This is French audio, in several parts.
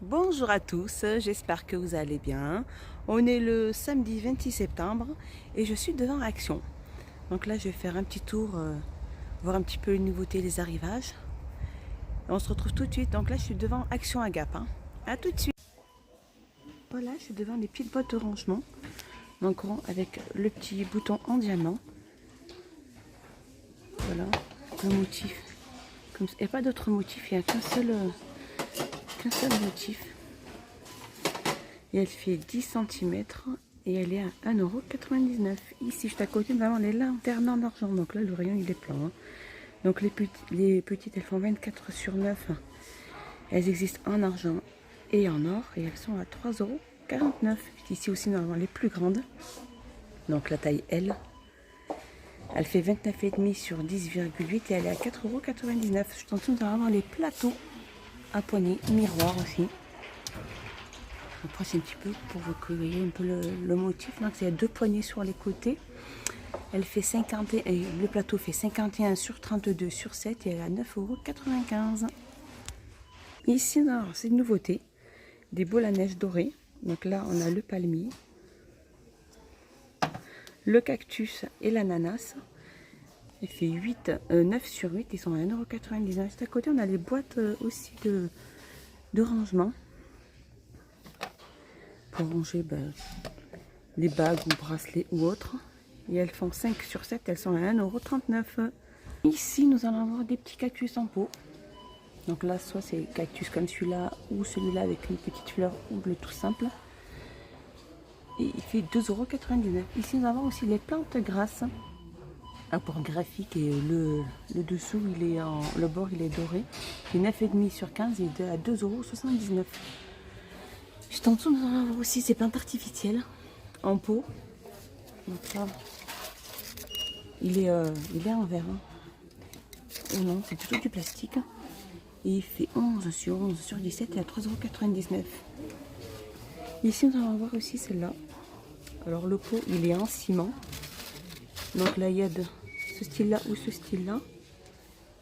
Bonjour à tous, j'espère que vous allez bien. On est le samedi 26 septembre et je suis devant Action. Donc là, je vais faire un petit tour, voir un petit peu les nouveautés, les arrivages. Et on se retrouve tout de suite. Donc là, je suis devant Action à Gap. À tout de suite. Voilà, je suis devant les petites boîtes de rangement. Donc rond avec le petit bouton en diamant. Voilà, le motif. Il n'y a pas d'autre motif, il n'y a qu'un seul motif. Et elle fait 10 cm et elle est à 1,99 €. Ici, juste à côté, nous avons les lanternes en argent. Donc là, le rayon, il est plein. Donc les petites, elles font 24/9. Elles existent en argent et en or. Et elles sont à 3,49 €. Ici aussi, nous avons les plus grandes. Donc la taille L. Elle fait 29,5 sur 10,8 et elle est à 4,99 €. Juste en dessous, nous allons avoir les plateaux à poignée, miroir aussi. Je approche un petit peu pour que vous voyez un peu le motif. Donc il y a deux poignées sur les côtés. Elle fait 51, le plateau fait 51 sur 32 sur 7 et elle est à 9,95 €. Ici, c'est une nouveauté. Des boules à neige dorées. Donc là, on a le palmier, le cactus et l'ananas. Elle fait 9 sur 8. Ils sont à 1,99 €. Juste à côté, on a les boîtes aussi de rangement. Pour ranger les bagues ou bracelets ou autres. Et elles font 5 sur 7, elles sont à 1,39 €. Ici, nous allons avoir des petits cactus en pot. Donc là, soit c'est cactus comme celui-là ou celui-là avec une petite fleur ou le tout simple. Et il fait 2,99 €. Ici, nous avons aussi les plantes grasses. Un port graphique et le dessous, le bord, il est doré. Il est 9,5 sur 15 et à 2,79 €. Juste en dessous, nous allons avoir aussi ces plantes artificielles en pot. Donc là, il est en verre. Ou non, c'est plutôt du plastique. Et il fait 11 sur 11 sur 17 et à 3,99 €. Ici, nous allons voir aussi celle-là. Alors, le pot, il est en ciment. Donc là, il y a de ce style-là ou ce style-là.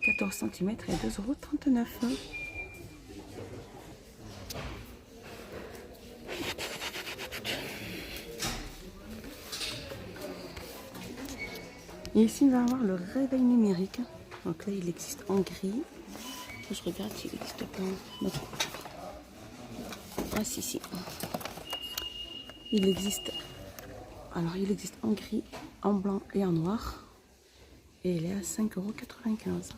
14 cm et 2,39 €. Et ici, nous allons voir le réveil numérique. Donc là, il existe en gris. Je regarde s'il n'existe pas. Non. Ah si. Il existe en gris, en blanc et en noir. Et il est à 5,95 €.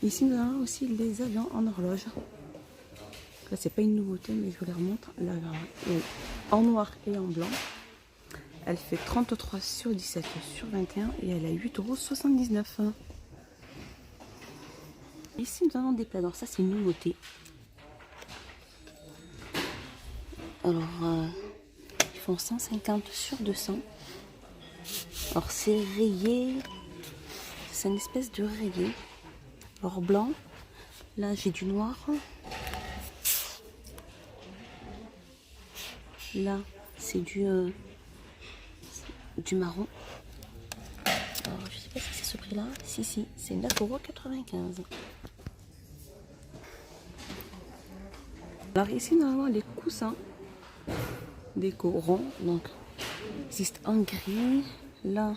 Ici, nous avons aussi les avions en horloge. Là, c'est pas une nouveauté, mais je vous les remontre. Là, en noir et en blanc. Elle fait 33 sur 17 sur 21 et elle est à 8,79 €. Ici, nous avons des plats. Alors ça, c'est une nouveauté. Alors, ils font 150 sur 200. Alors, c'est rayé. C'est une espèce de rayé. Alors, blanc. Là, j'ai du noir. Là, c'est du marron. Alors, je sais pas si c'est ce prix-là. Si, c'est 9,95 €. Alors ici, nous avons les coussins déco ronds. Donc, ils existent en gris. Là,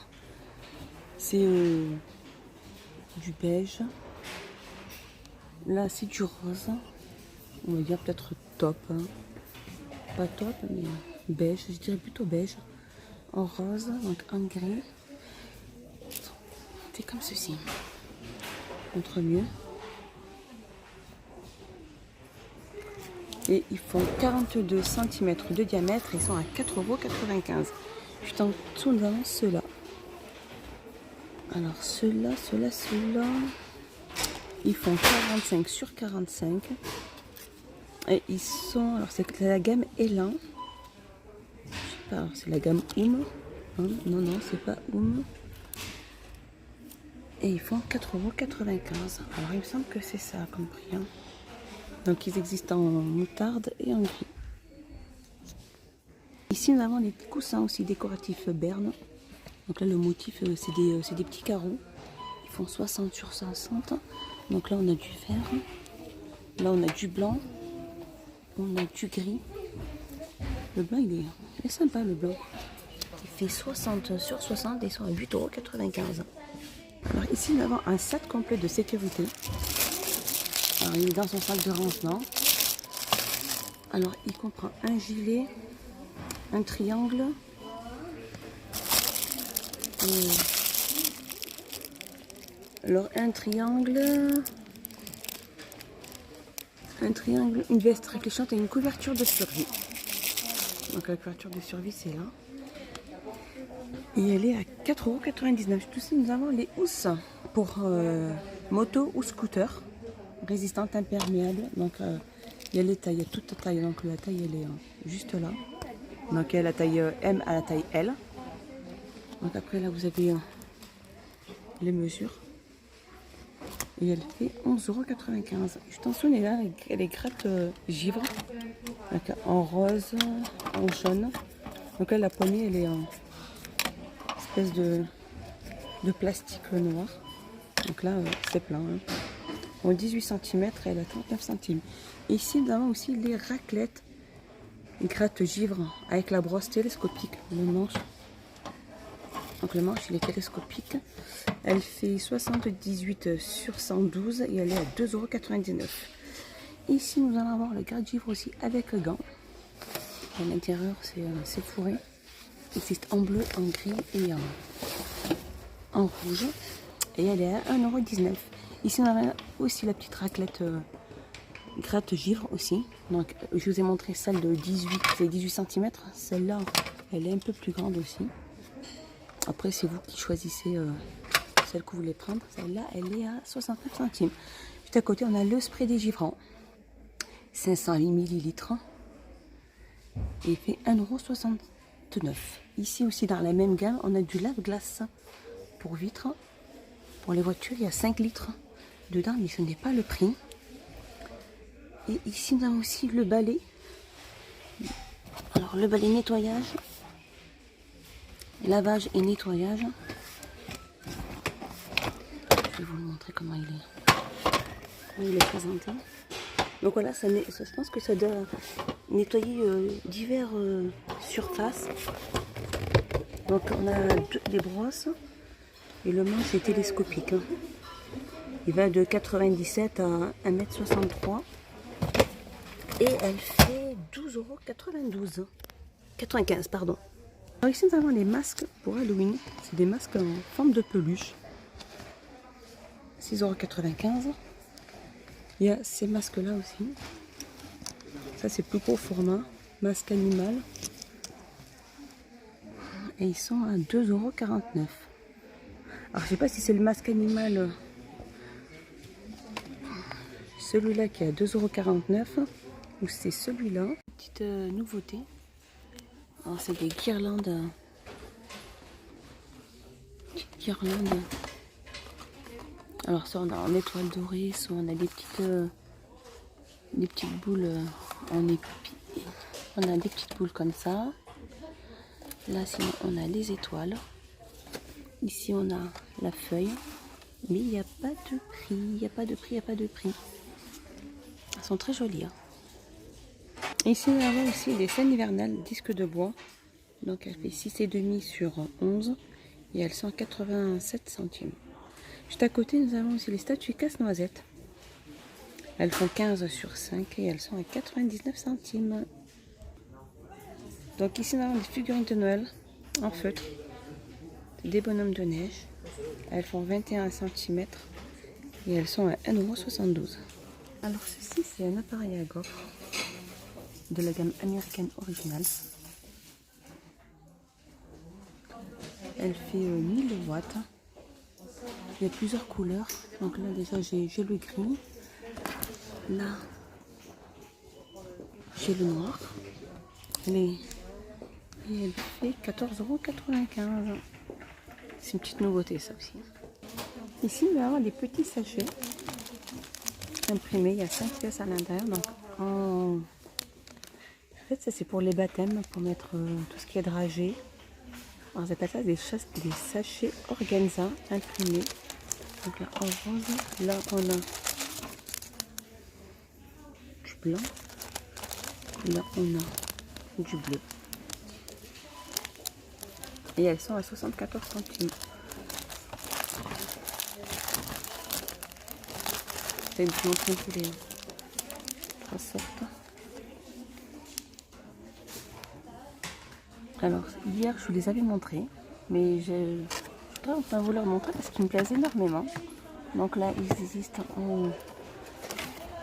c'est du beige. Là, c'est du rose. On va dire peut-être top. Pas top, mais beige. Je dirais plutôt beige. En rose, donc en gris. C'est comme ceci. Montre mieux. Et ils font 42 cm de diamètre. Ils sont à 4,95 €. Juste en dessous, nous avons ceux-là. Alors ceux-là. Ils font 45 sur 45. Et ils sont... Alors c'est la gamme Elan. Je sais pas, c'est la gamme Oum. Hein, non, c'est pas Oum. Et ils font 4,95 €. Alors il me semble que c'est ça comme prix. Hein. Donc ils existent en moutarde et en gris. Ici nous avons des coussins aussi décoratifs Berne. Donc là le motif c'est des petits carreaux. Ils font 60 sur 60. Donc là on a du vert. Là on a du blanc. on a du gris. Le blanc, il est sympa, le blanc. Il fait 60 sur 60 et ils sont à 8,95 €. Alors ici, nous avons un sac complet de sécurité. Alors, il est dans son sac de rangement. Alors, il comprend un gilet, un triangle, alors un triangle, une veste réfléchissante et une couverture de survie. Donc la couverture de survie, c'est là. Et elle est à 4,99 €. Tout ça, nous avons les housses pour moto ou scooter, résistantes, imperméables. Donc il y a les tailles, il y a toutes les tailles. Donc la taille, elle est juste là. Donc il y a la taille M à la taille L. Donc après là, vous avez les mesures. Et elle fait 11,95 €. Attention, elle est là, elle est gratte givre. Donc, en rose, en jaune. Donc là, la poignée, elle est en espèce de plastique noir. Donc là, c'est plein. Hein. En 18 cm, elle a 39 centimes. Et ici, nous avons aussi les raclettes gratte givre avec la brosse télescopique. Le manche. Donc le manche, il est télescopique. Elle fait 78 sur 112 et elle est à 2,99 €. Ici, nous allons avoir le gratte-givre aussi avec gants. À l'intérieur, c'est fourré. Il existe en bleu, en gris et en rouge. Et elle est à 1,19 €. Ici, on a aussi la petite raclette gratte-givre aussi. Donc, je vous ai montré celle de 18 cm. Celle-là, elle est un peu plus grande aussi. Après, c'est vous qui choisissez celle que vous voulez prendre. Celle-là, elle est à 69 centimes. Juste à côté, on a le spray dégivrant. 500 ml. Et il fait 1,69 €. Ici aussi, dans la même gamme, on a du lave-glace pour vitres. Pour les voitures, il y a 5 litres dedans, mais ce n'est pas le prix. Et ici, on a aussi le balai. Alors, le balai nettoyage. Lavage et nettoyage. Je vais vous montrer comment il est présenté. Donc voilà, je pense que ça doit nettoyer diverses surfaces. Donc on a des brosses et le manche est télescopique. Hein. Il va de 97 à 1,63 m et elle fait 12,92 €. 95 €, pardon. Alors ici nous avons les masques pour Halloween. C'est des masques en forme de peluche. 6,95 €. Il y a ces masques-là aussi. Ça, c'est plus gros format. Masque animal. Et ils sont à 2,49 €. Alors, je sais pas si c'est le masque animal. Celui-là qui est à 2,49 € ou c'est celui-là. Petite nouveauté. Alors, c'est des guirlandes. Petites guirlandes. Alors ça on a en étoile dorée, soit on a des petites boules en épi. On a des petites boules comme ça. Là sinon on a les étoiles. Ici on a la feuille. Mais il n'y a pas de prix. Il n'y a pas de prix, il n'y a pas de prix. Elles sont très jolies. Hein. Ici nous avons aussi des scènes hivernales, disques de bois. Donc elle fait 6,5 sur 11. Et elles sont à 87 centimes. Juste à côté, nous avons aussi les statues casse-noisettes. Elles font 15 sur 5 et elles sont à 99 centimes. Donc ici, nous avons des figurines de Noël en feutre. Des bonhommes de neige. Elles font 21 cm et elles sont à 1,72 €. Alors ceci, c'est un appareil à gaufres de la gamme américaine originale. Elle fait 1000 watts. Il y a plusieurs couleurs. Donc là déjà j'ai le gris. Là j'ai le noir. Et elle fait 14,95 €. C'est une petite nouveauté ça aussi. Ici on va avoir des petits sachets imprimés. Il y a 5 pièces à l'intérieur. Donc en fait ça c'est pour les baptêmes, pour mettre tout ce qui est dragé. Alors ça s'appelle ça des sachets organza imprimés. Donc là en rose, là on a du blanc Là, on a du bleu. Et elles sont à 74 centimes. Je vais vous montrer un peu les trois sortes. Alors, hier, je vous les avais montrés, mais je voudrais enfin vous les montrer parce qu'ils me plaisent énormément. Donc là, ils existent en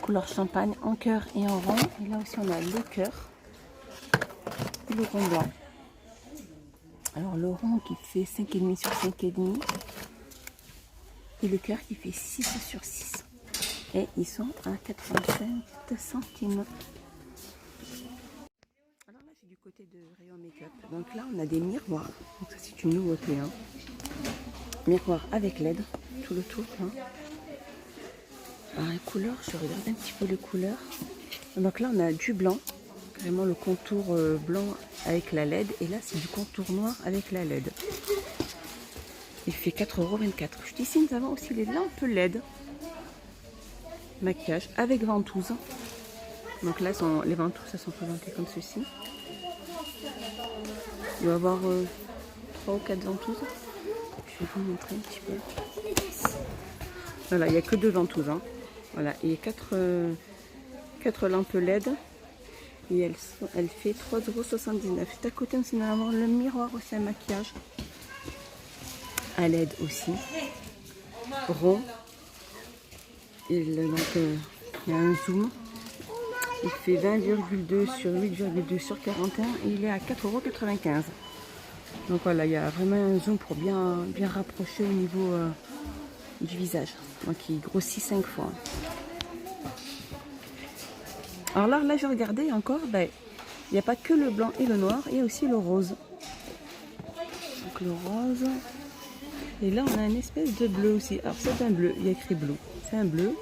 couleur champagne, en cœur et en rond. Et là aussi, on a le cœur et le rond blanc. Alors, le rond qui fait 5,5 sur 5,5 et le cœur qui fait 6 sur 6. Et ils sont à 85 centimes. Alors là, j'ai du côté de rayon make-up. Donc là, on a des miroirs. Donc ça, c'est une nouveauté. Hein. Miroir avec LED, tout le tour. Hein. Alors les couleurs, je regarde un petit peu les couleurs. Donc là, on a du blanc. Vraiment le contour blanc avec la LED. Et là, c'est du contour noir avec la LED. Il fait 4,24 €. Juste ici, nous avons aussi les lampes LED. Maquillage avec ventouse. Donc là, les ventouses, elles sont présentées comme ceci. Il doit y avoir 3 ou 4 ventouses. Je vais vous montrer un petit peu. Voilà, il n'y a que 2 ventouses. Hein. Voilà, et 4 lampes LED. Et elle fait 3,79 €. Juste à côté, nous allons avoir le miroir aussi à maquillage. À LED aussi. Rond. Et donc, il y a un zoom. Il fait 20,2 sur 8,2 sur 41 et il est à 4,95 €. Donc voilà, il y a vraiment un zoom pour bien rapprocher au niveau du visage. Donc il grossit 5 fois. Alors là je regardais encore, il n'y a pas que le blanc et le noir, il y a aussi le rose. Donc le rose. Et là on a une espèce de bleu aussi. Alors c'est un bleu, il y a écrit bleu. C'est un bleu.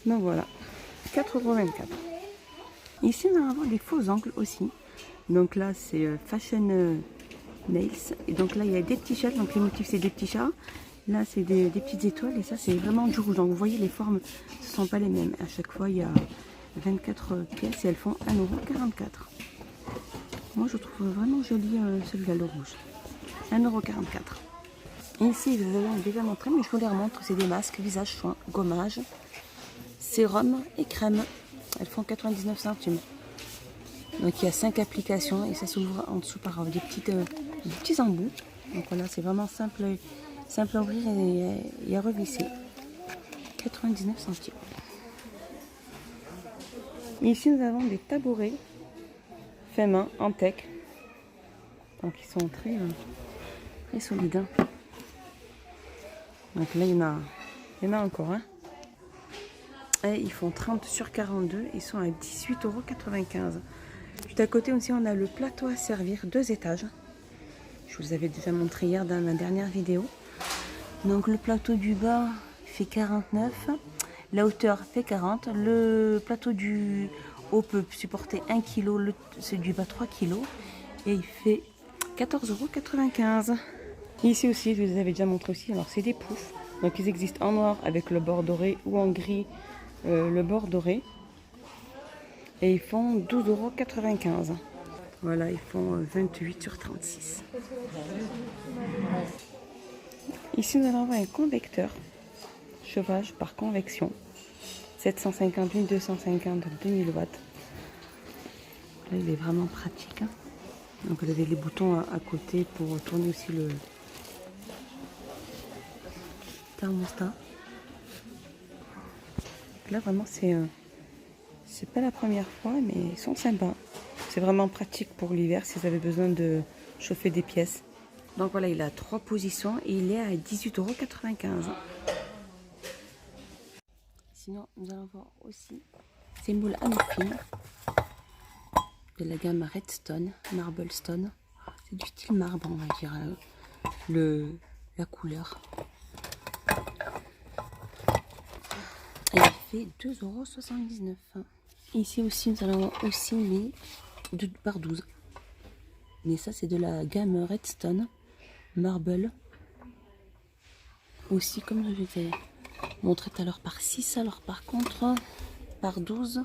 Donc voilà, 4,24 €. Ici, on va avoir des faux angles aussi. Donc là, c'est Fashion Nails. Et donc là, il y a des petits chats. Donc les motifs, c'est des petits chats. Là, c'est des petites étoiles. Et ça, c'est vraiment du rouge. Donc vous voyez, les formes, ce ne sont pas les mêmes. À chaque fois, il y a 24 pièces et elles font 1,44 €. Moi, je trouve vraiment joli celui-là, le rouge. 1,44 €. Et ici, je vous avais déjà montré, mais je vous les remontre. C'est des masques, visage, soin, gommage, sérum et crème. Elles font 99 centimes. Donc il y a 5 applications et ça s'ouvre en dessous par des petits embouts. Donc voilà, c'est vraiment simple à ouvrir et à revisser. 99 centimes. Ici nous avons des tabourets fait main en tech. Donc ils sont très solides. Hein. Donc là il y en a encore. Hein. Et ils font 30 sur 42. Ils sont à 18,95 €. Juste à côté aussi, on a le plateau à servir, 2 étages. Je vous avais déjà montré hier dans ma dernière vidéo. Donc le plateau du bas fait 49. La hauteur fait 40. Le plateau du haut peut supporter 1 kg. Celui du bas 3 kg. Et il fait 14,95 €. Ici aussi, je vous avais déjà montré aussi. Alors c'est des poufs. Donc ils existent en noir avec le bord doré ou en gris. Le bord doré et ils font 12,95 €. Voilà, ils font 28 sur 36. Ici, nous allons avoir un convecteur chauffage par convection 750 1250 2000 watts. Là, il est vraiment pratique. Hein. Donc, vous avez les boutons à côté pour tourner aussi le thermostat. Là vraiment c'est pas la première fois mais ils sont sympas. C'est vraiment pratique pour l'hiver si vous avez besoin de chauffer des pièces. Donc voilà, il a 3 positions et il est à 18,95 €. Sinon nous allons voir aussi ces moules à muffins de la gamme Redstone, Marble Stone. C'est du style marbre on va dire, la couleur. Et il fait 2,79 €. Ici aussi, nous allons aussi mis 2 par 12. Mais ça, c'est de la gamme Redstone Marble. Aussi, comme je vous ai montré tout à l'heure, par 6. Alors, par contre, par 12,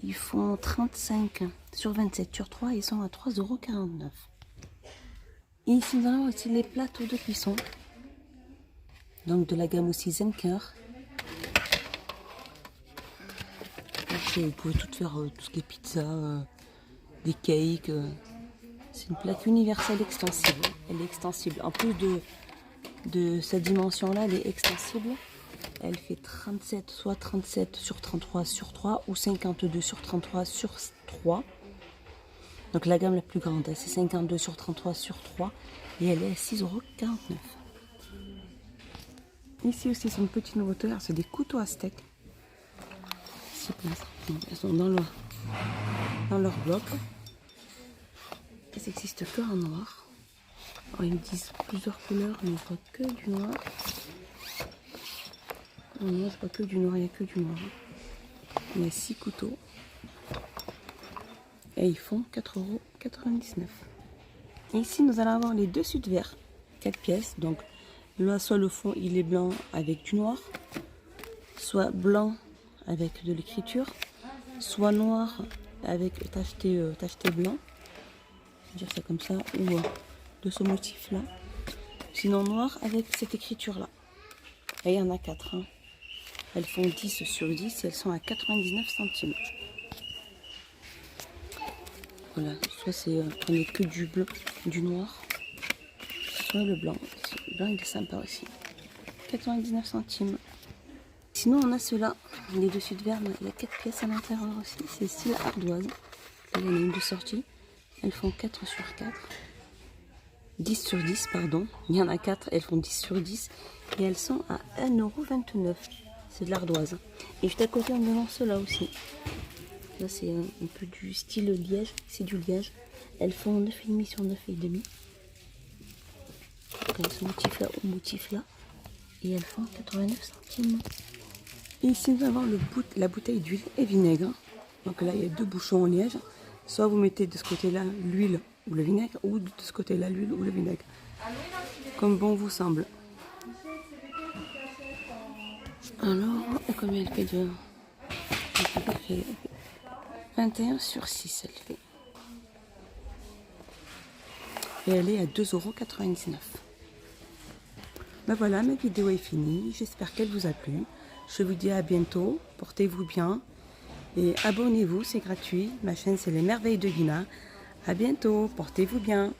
ils font 35 sur 27 sur 3, ils sont à 3,49 €. Et ici, nous avons aussi les plateaux de cuisson. Donc de la gamme aussi Zenker. Vous pouvez tout faire, tout ce qui est pizza, des cakes. C'est une plaque universelle extensible. Elle est extensible. En plus de cette dimension-là, elle est extensible. Elle fait 37, soit 37 sur 33 sur 3 ou 52 sur 33 sur 3. Donc la gamme la plus grande, c'est 52 sur 33 sur 3 et elle est à 6,49 €. Ici aussi, c'est une petite nouveauté, c'est des couteaux à steak. Elles sont dans leur bloc. Elles n'existent que en noir. Alors, ils me disent plusieurs couleurs, mais je vois que du noir. Non, je vois que du noir, il n'y a que du noir. Il y a 6 couteaux. Et ils font 4,99 €. Et ici, nous allons avoir les dessus de verre, 4 pièces. Donc là, soit le fond, il est blanc avec du noir, soit blanc avec de l'écriture, soit noir avec tacheté blanc. Je vais dire ça comme ça, ou de ce motif-là. Sinon noir avec cette écriture-là. Et il y en a 4. Hein. Elles font 10 sur 10 et elles sont à 99 centimes. Voilà, soit c'est prenez que du bleu, du noir, soit le blanc. Le blanc il est sympa aussi. 99 centimes. Sinon on a ceux-là, les dessus de verre, il y a 4 pièces à l'intérieur aussi, c'est style ardoise. Là, il y en a une de sortie. Elles font 4 sur 4. 10 sur 10, pardon. Il y en a 4, elles font 10 sur 10. Et elles sont à 1,29 €. C'est de l'ardoise. Et juste à côté, on me lance ceux-là aussi. Là, c'est un peu du style liège. C'est du liège. Elles font 9,5 sur 9,5. Donc, ce motif-là au motif-là. Et elles font 89 centimes. Et ici, nous avons la bouteille d'huile et vinaigre. Donc là, il y a 2 bouchons en liège. Soit vous mettez de ce côté-là l'huile ou le vinaigre, ou de ce côté-là l'huile ou le vinaigre. Comme bon vous semble. Alors, combien elle fait de... Elle fait 21 sur 6, elle fait. Et elle est à 2,99 €. Ben voilà, ma vidéo est finie. J'espère qu'elle vous a plu. Je vous dis à bientôt. Portez-vous bien. Et abonnez-vous, c'est gratuit. Ma chaîne, c'est les Merveilles de Lina. À bientôt. Portez-vous bien.